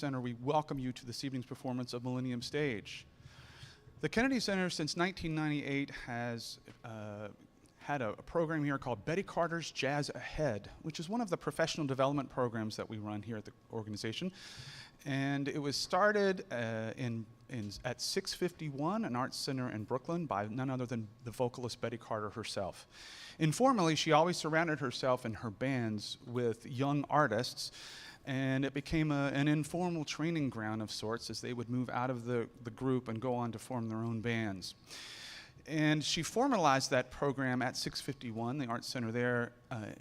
Center, we welcome you to this evening's performance of Millennium Stage. The Kennedy Center since 1998 has had a program here called Betty Carter's Jazz Ahead, which is one of the professional development programs that we run here at the organization. And it was started at 651, an arts center in Brooklyn, by none other than the vocalist Betty Carter herself. Informally, she always surrounded herself and her bands with young artists, and it became an informal training ground of sorts as they would move out of the group and go on to form their own bands. And she formalized that program at 651, the Arts Center there,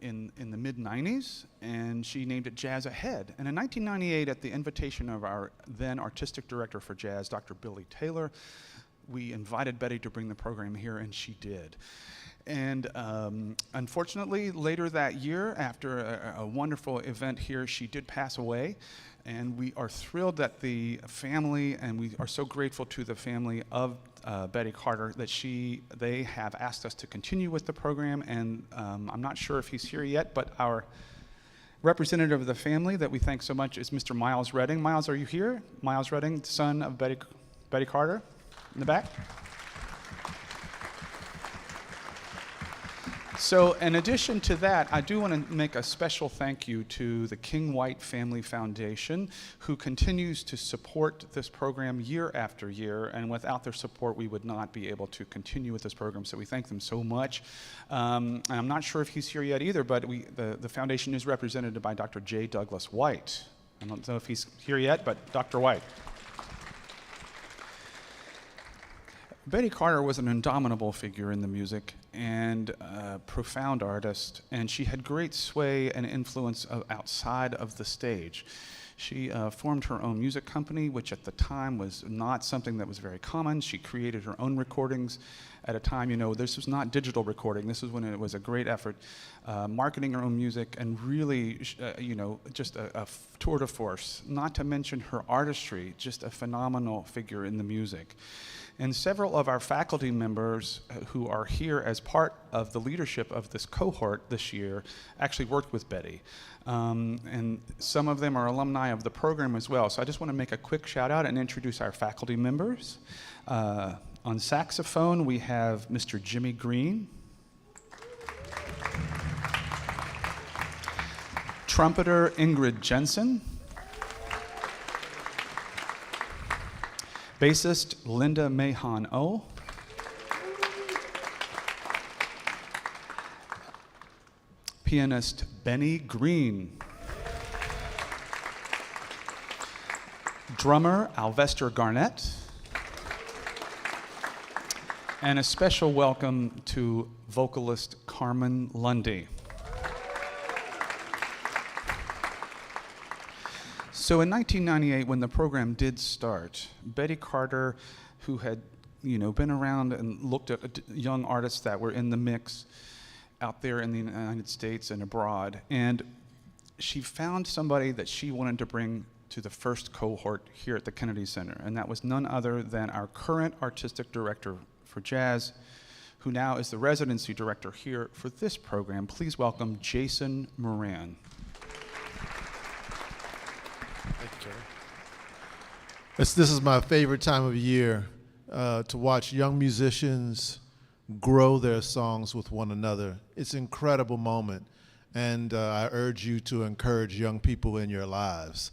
in the mid-90s, and she named it Jazz Ahead. And in 1998, at the invitation of our then artistic director for jazz, Dr. Billy Taylor, we invited Betty to bring the program here, and she did. And unfortunately, later that year, after a wonderful event here, she did pass away. And we are thrilled that the family, and we are so grateful to the family of Betty Carter that they have asked us to continue with the program. And I'm not sure if he's here yet, but our representative of the family that we thank so much is Mr. Miles Redding. Miles, are you here? Miles Redding, son of Betty Carter, in the back. So in addition to that, I do want to make a special thank you to the King White Family Foundation, who continues to support this program year after year, and without their support, we would not be able to continue with this program, so we thank them so much. And I'm not sure if he's here yet either, but the foundation is represented by Dr. J. Douglas White. I don't know if he's here yet, but Dr. White. Betty Carter was an indomitable figure in the music and a profound artist, and she had great sway and influence outside of the stage. She formed her own music company, which at the time was not something that was very common. She created her own recordings at a time, this was not digital recording. This was when it was a great effort, marketing her own music and really, just a tour de force, not to mention her artistry, just a phenomenal figure in the music. And several of our faculty members who are here as part of the leadership of this cohort this year actually worked with Betty. And some of them are alumni of the program as well. So I just want to make a quick shout out and introduce our faculty members. On saxophone, we have Mr. Jimmy Green. Trumpeter Ingrid Jensen. Bassist Linda Mahan-O. Pianist Benny Green. Drummer Alvester Garnett. And a special welcome to vocalist Carmen Lundy. So in 1998, when the program did start, Betty Carter, who had been around and looked at young artists that were in the mix out there in the United States and abroad, and she found somebody that she wanted to bring to the first cohort here at the Kennedy Center, and that was none other than our current artistic director for jazz, who now is the residency director here for this program. Please welcome Jason Moran. This is my favorite time of year to watch young musicians grow their songs with one another. It's an incredible moment, and I urge you to encourage young people in your lives.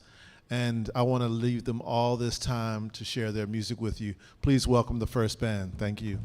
And I want to leave them all this time to share their music with you. Please welcome the first band. Thank you.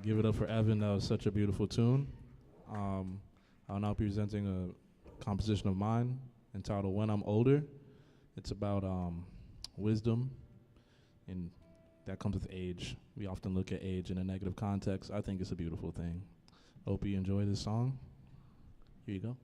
Give it up for Evan. That was such a beautiful tune. I'll now be presenting a composition of mine entitled When I'm Older. It's about wisdom, and that comes with age. We often look at age in a negative context. I think it's a beautiful thing. Hope you enjoy this song. Here you go.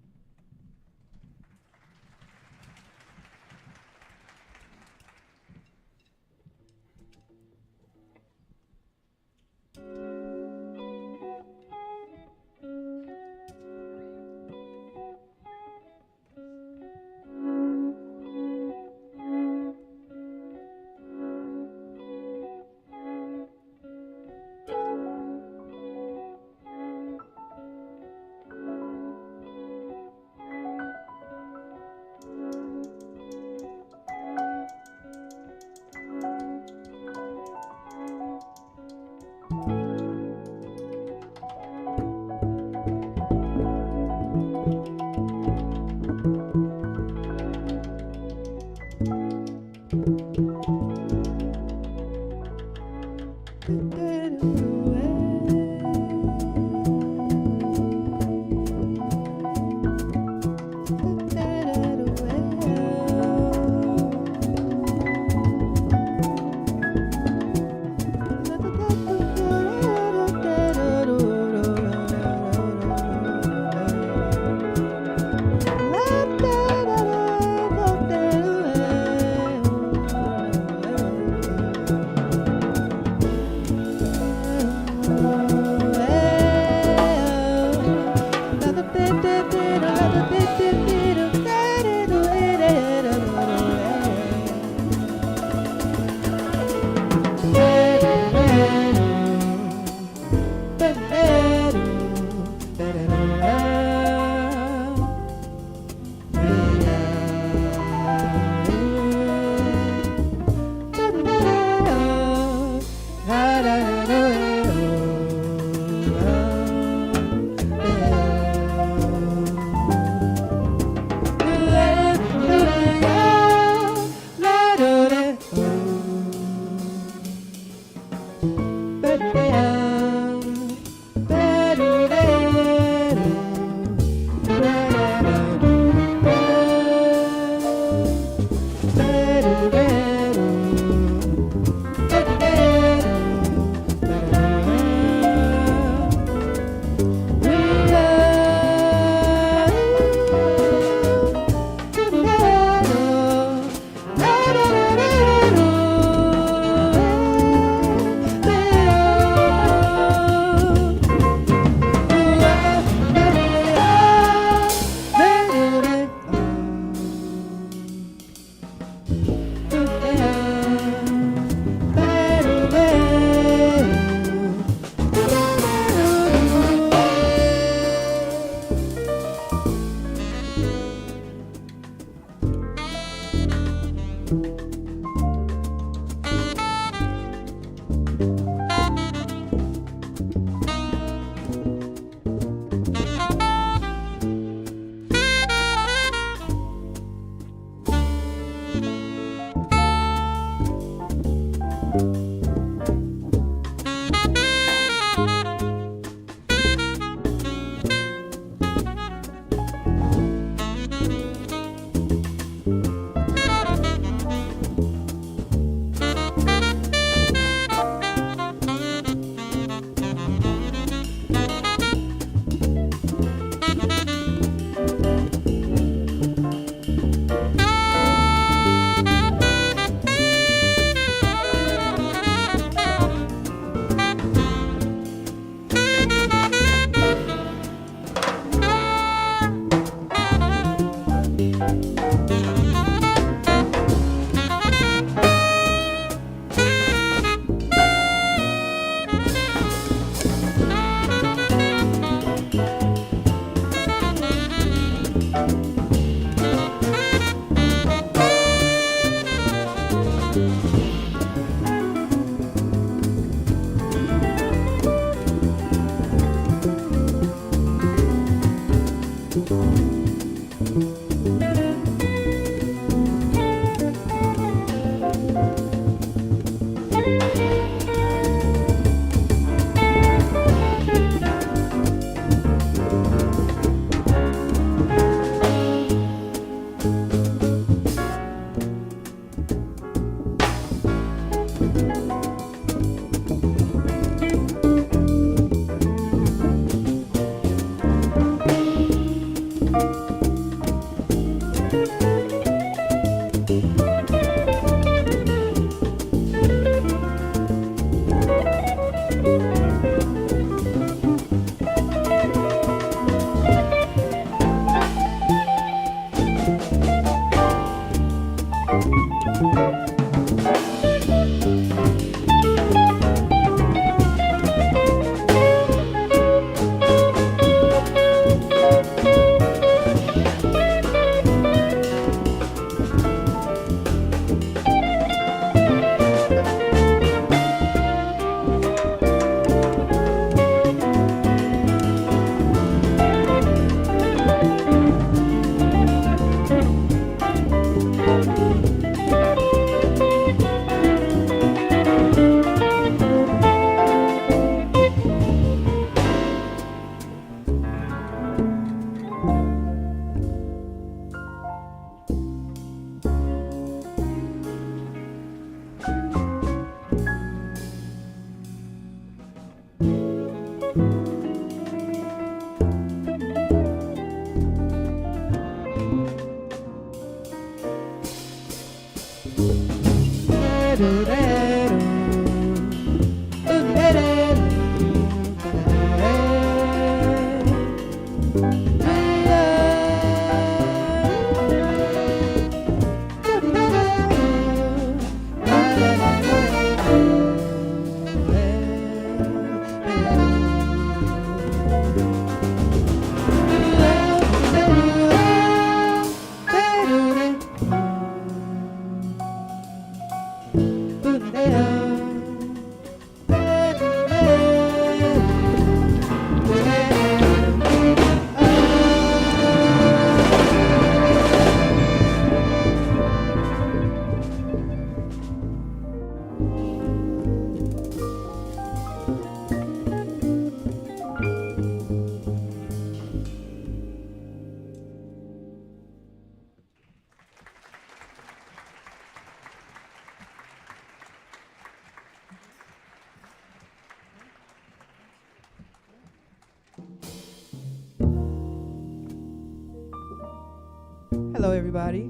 Hello, everybody.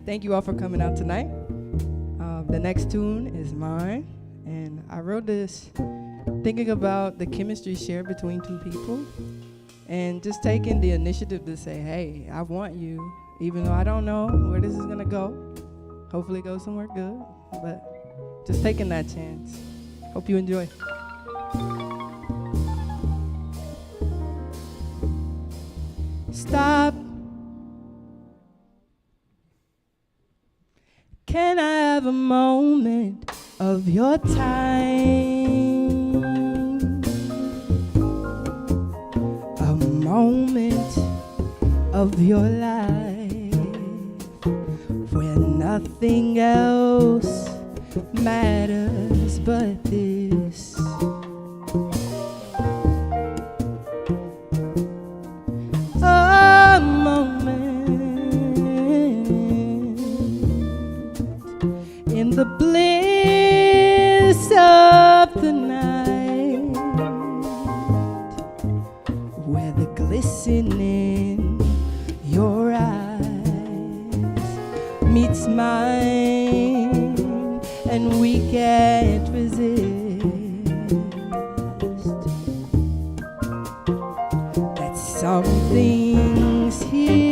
Thank you all for coming out tonight. The next tune is mine, and I wrote this thinking about the chemistry shared between two people, and just taking the initiative to say, hey, I want you, even though I don't know where this is gonna go. Hopefully it goes somewhere good, but just taking that chance. Hope you enjoy. Stop. Can I have a moment of your time? A moment of your life where nothing else matters but this. A moment in the bliss of the night, where the glisten in your eyes meets mine, and we can't resist. That something's here.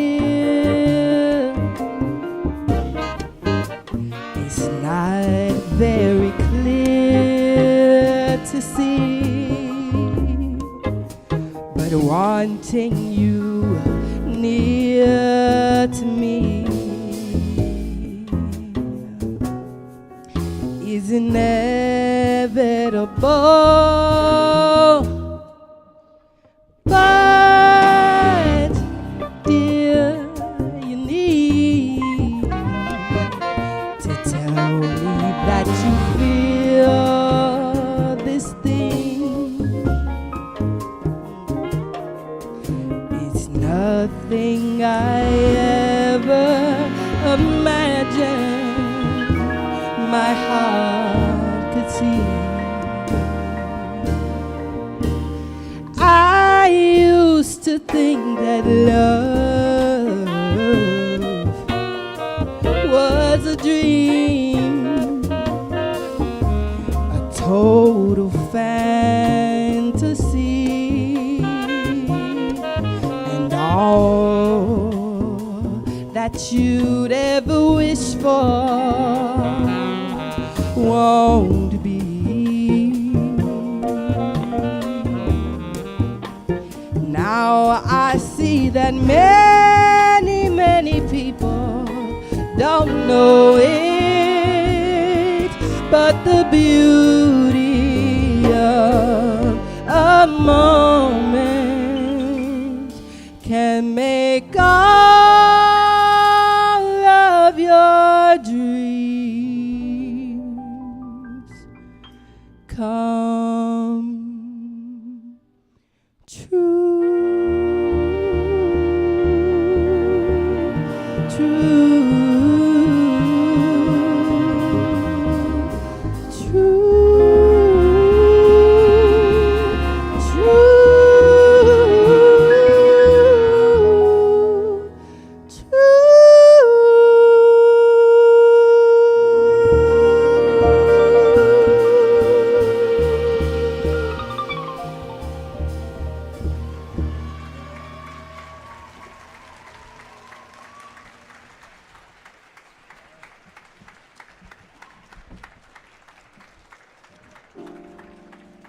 It's not very clear to see, but wanting you near to me is inevitable. But dear, you need to tell me that you feel this thing. It's nothing I ever imagined my heart could see. I used to think that love was a dream, a total fantasy, and all that you'd ever wish for won't be. Now I see that many, many people don't know it, but the beauty of a moment can make all of your dreams come true.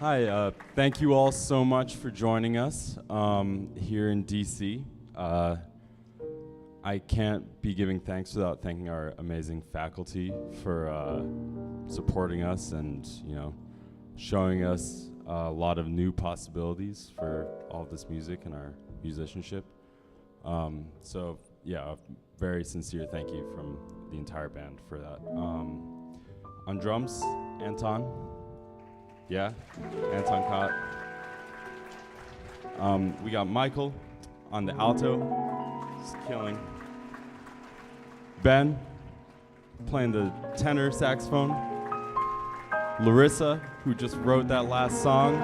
Hi, thank you all so much for joining us here in DC. I can't be giving thanks without thanking our amazing faculty for supporting us and, you know, showing us a lot of new possibilities for all of this music and our musicianship. So yeah, a very sincere thank you from the entire band for that. On drums, Anton. Yeah, Anton Cott. We got Michael on the alto, just killing. Ben playing the tenor saxophone. Larissa, who just wrote that last song,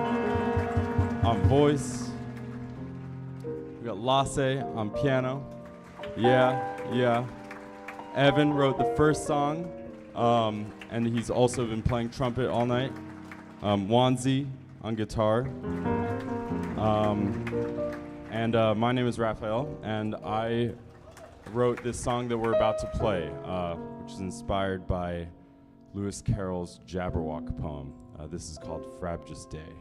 on voice. We got Lasse on piano. Yeah. Evan wrote the first song, and he's also been playing trumpet all night. Wanzi on guitar. And my name is Raphael, and I wrote this song that we're about to play, which is inspired by Lewis Carroll's Jabberwock poem. This is called Frabjous Day.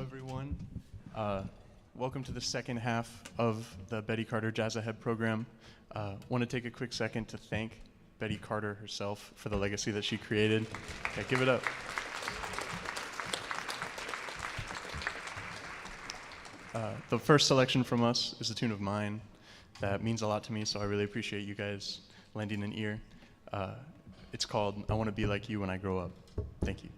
everyone. Welcome to the second half of the Betty Carter Jazz Ahead program. Want to take a quick second to thank Betty Carter herself for the legacy that she created. Yeah, give it up. The first selection from us is a tune of mine that means a lot to me, so I really appreciate you guys lending an ear. It's called I Want to Be Like You When I Grow Up. Thank you.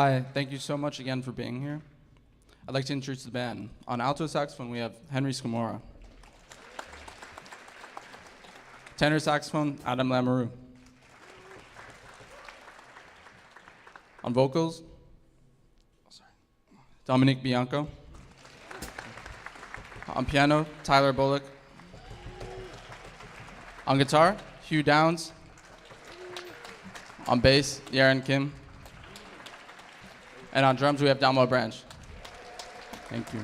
Hi, thank you so much again for being here. I'd like to introduce the band. On alto saxophone, we have Henry Scamora. Tenor saxophone, Adam Lamoureux. On vocals, Dominique Bianco. On piano, Tyler Bullock. On guitar, Hugh Downs. On bass, Yaren Kim. And on drums, we have Damo Branch. Thank you.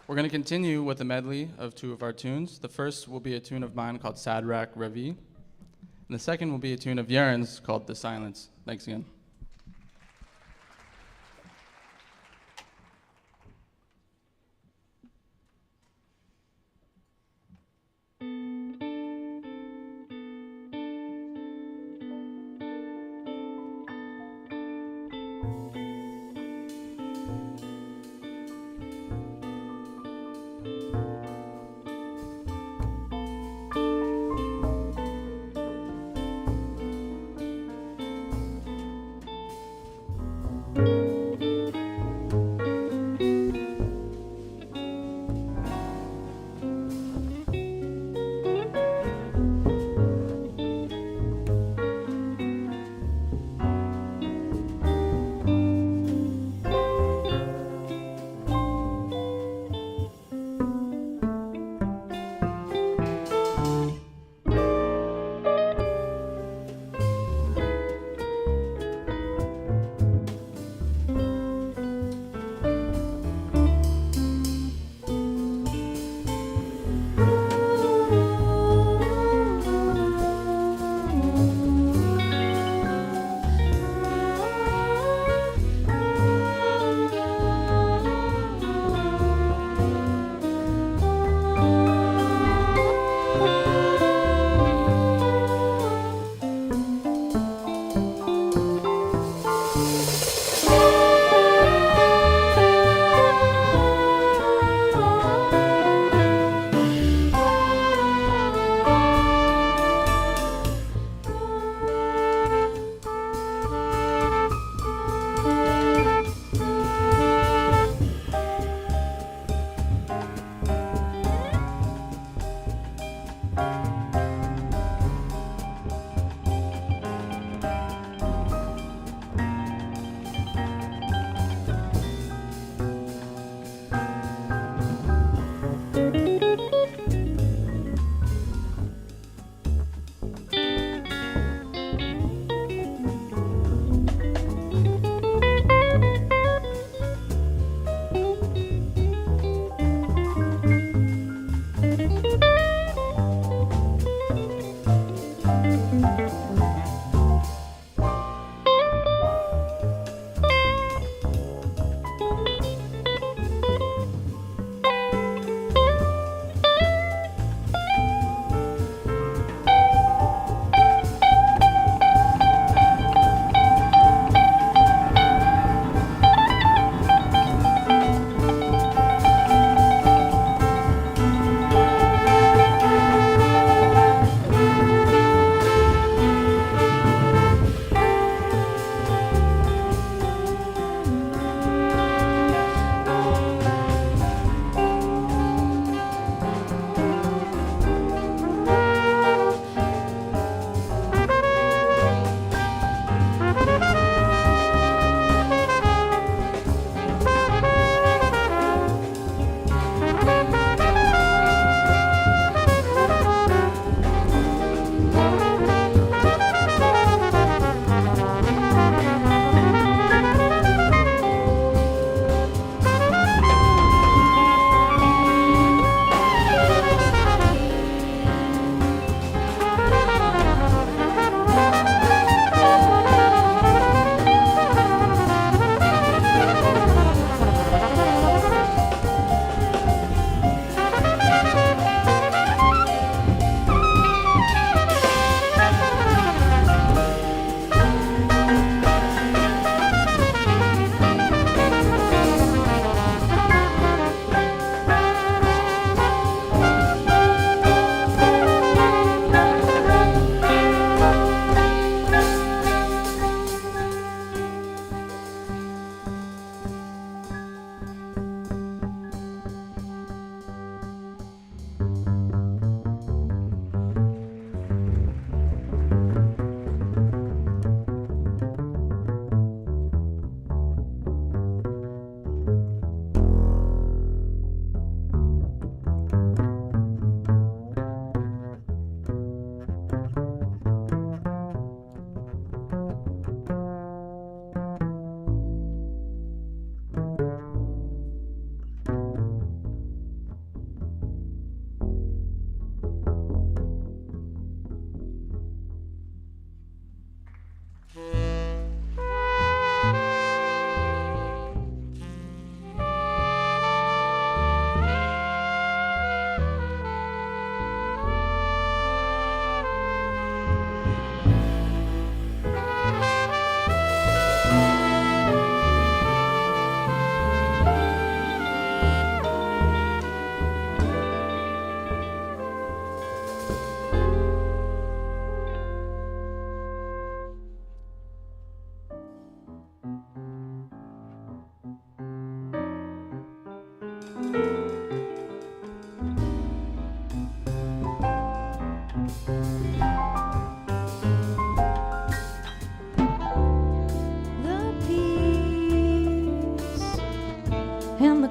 We're going to continue with a medley of two of our tunes. The first will be a tune of mine called Sadrach Revi. And the second will be a tune of Yaren's called The Silence. Thanks again.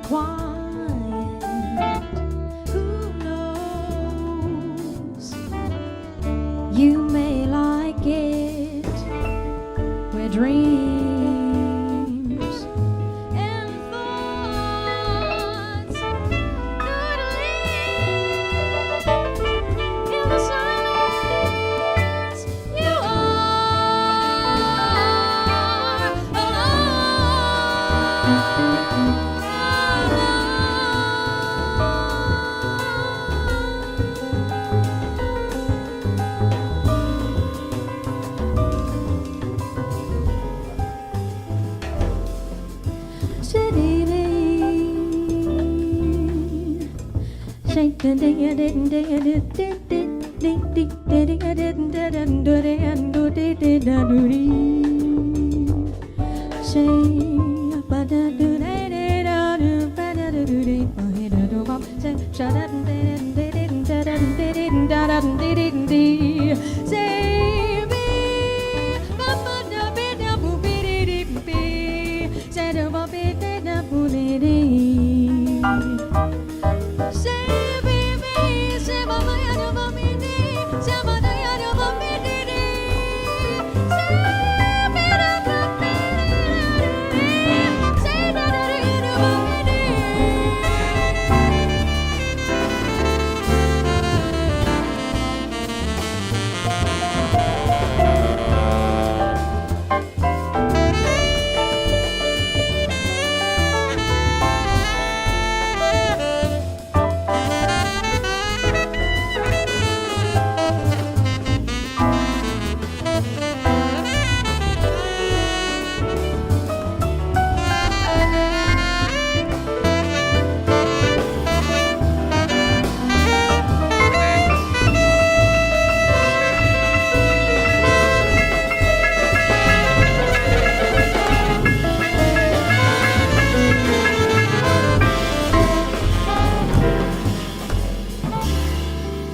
quiet. Who knows? You may like it where dreams and thoughts could live in the silence. You are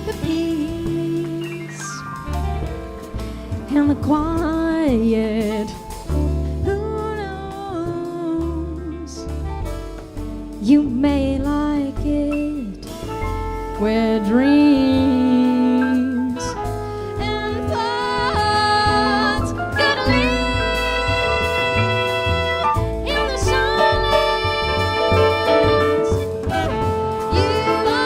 the peace and the quiet. Who knows? You may like it where dreams and thoughts could live in the silence. You are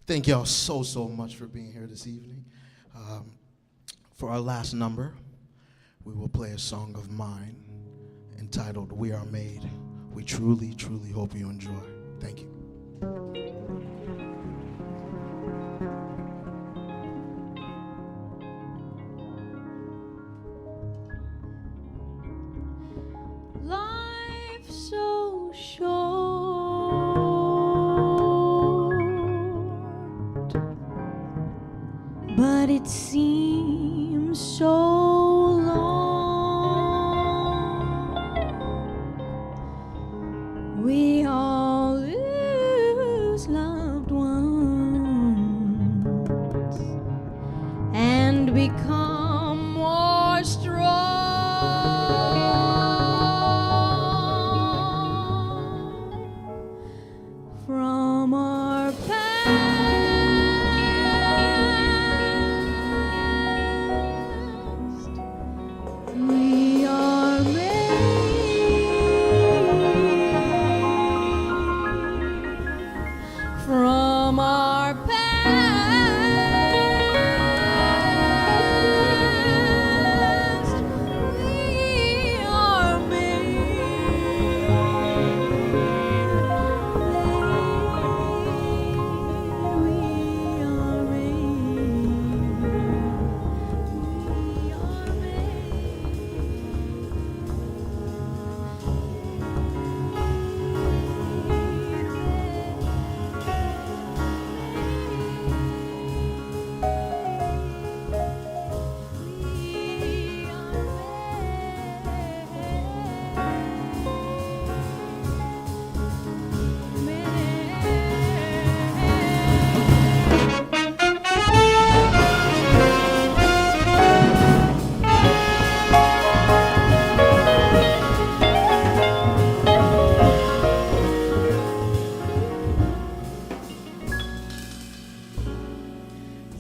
Thank y'all so much for being here this evening. For our last number, we will play a song of mine entitled We Are Made. We truly hope you enjoy. Thank you. Life's so short, but it seems so long. We all lose loved ones and become more strong from our past. We are made from our past. We are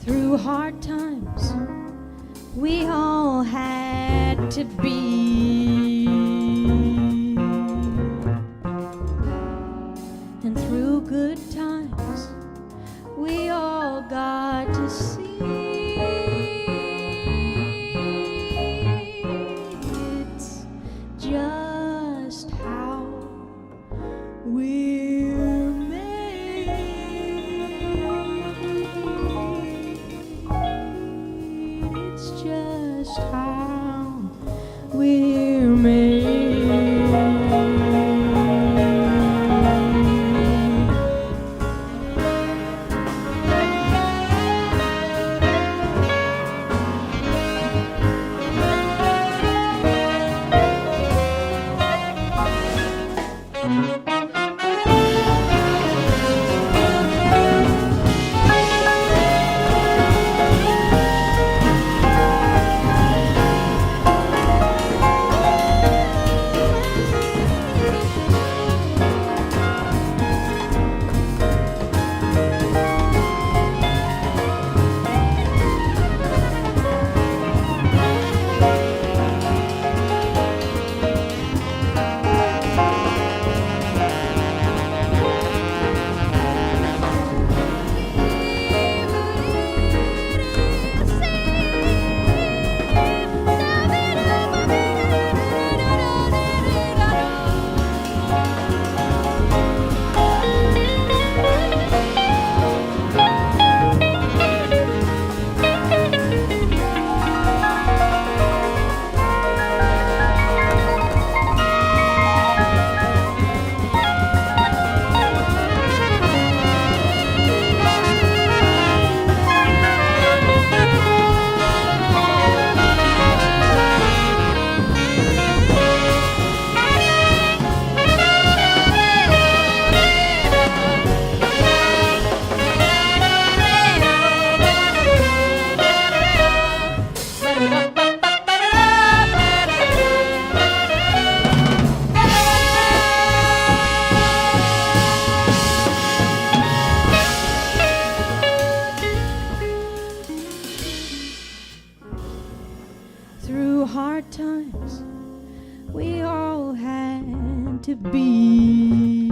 Through hard times, we all had to be. And through good times, we all got to see. It's just how we're made. It's just how we're made. Through hard times, we all had to be.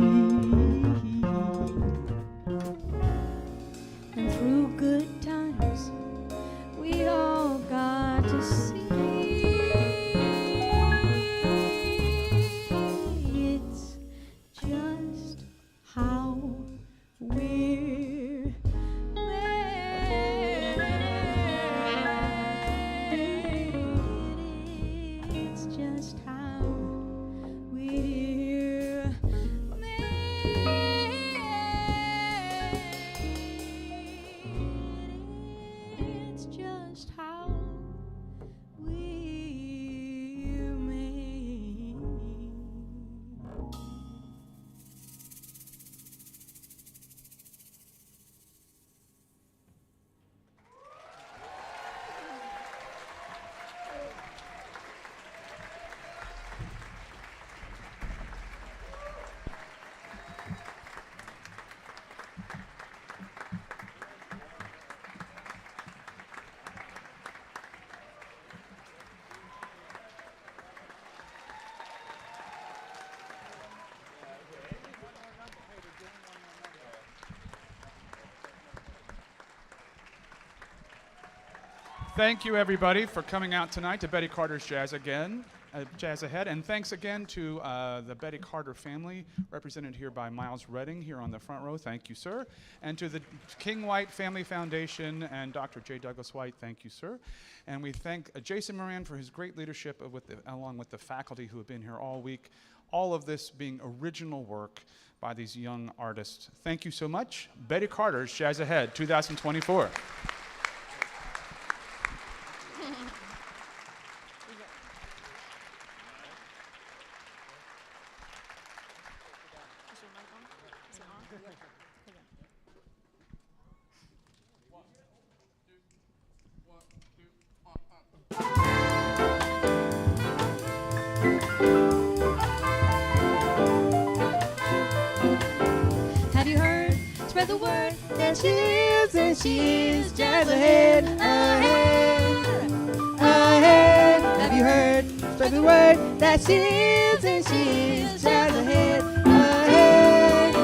Thank you, everybody, for coming out tonight to Betty Carter's Jazz Ahead. And thanks again to the Betty Carter family, represented here by Miles Redding here on the front row. Thank you, sir. And to the King White Family Foundation and Dr. J. Douglas White. Thank you, sir. And we thank Jason Moran for his great leadership along with the faculty who have been here all week. All of this being original work by these young artists. Thank you so much. Betty Carter's Jazz Ahead 2024. Have you heard? Spread the word. There she is, and she's jazz ahead, ahead, ahead. Have you heard? Spread the word. That she is, and she's jazz ahead, ahead,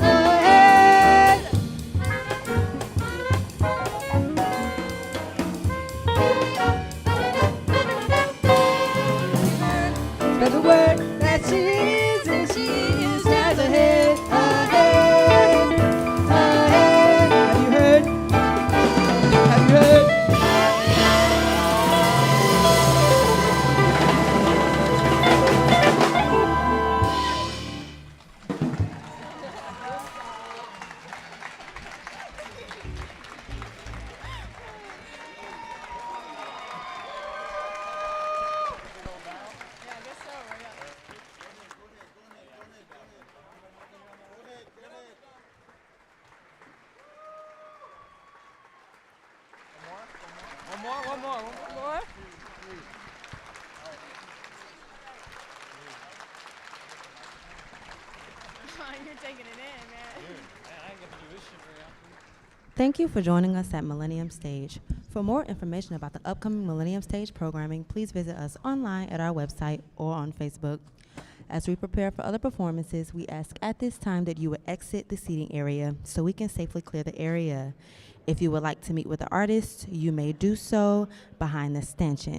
ahead. Spread the word. That she is, and she's jazz ahead, ahead, ahead. Have you heard? Have you heard? One more. You're taking it in, man. Thank you for joining us at Millennium Stage. For more information about the upcoming Millennium Stage programming, please visit us online at our website or on Facebook. As we prepare for other performances, we ask at this time that you would exit the seating area so we can safely clear the area. If you would like to meet with the artist, you may do so behind the stanchion.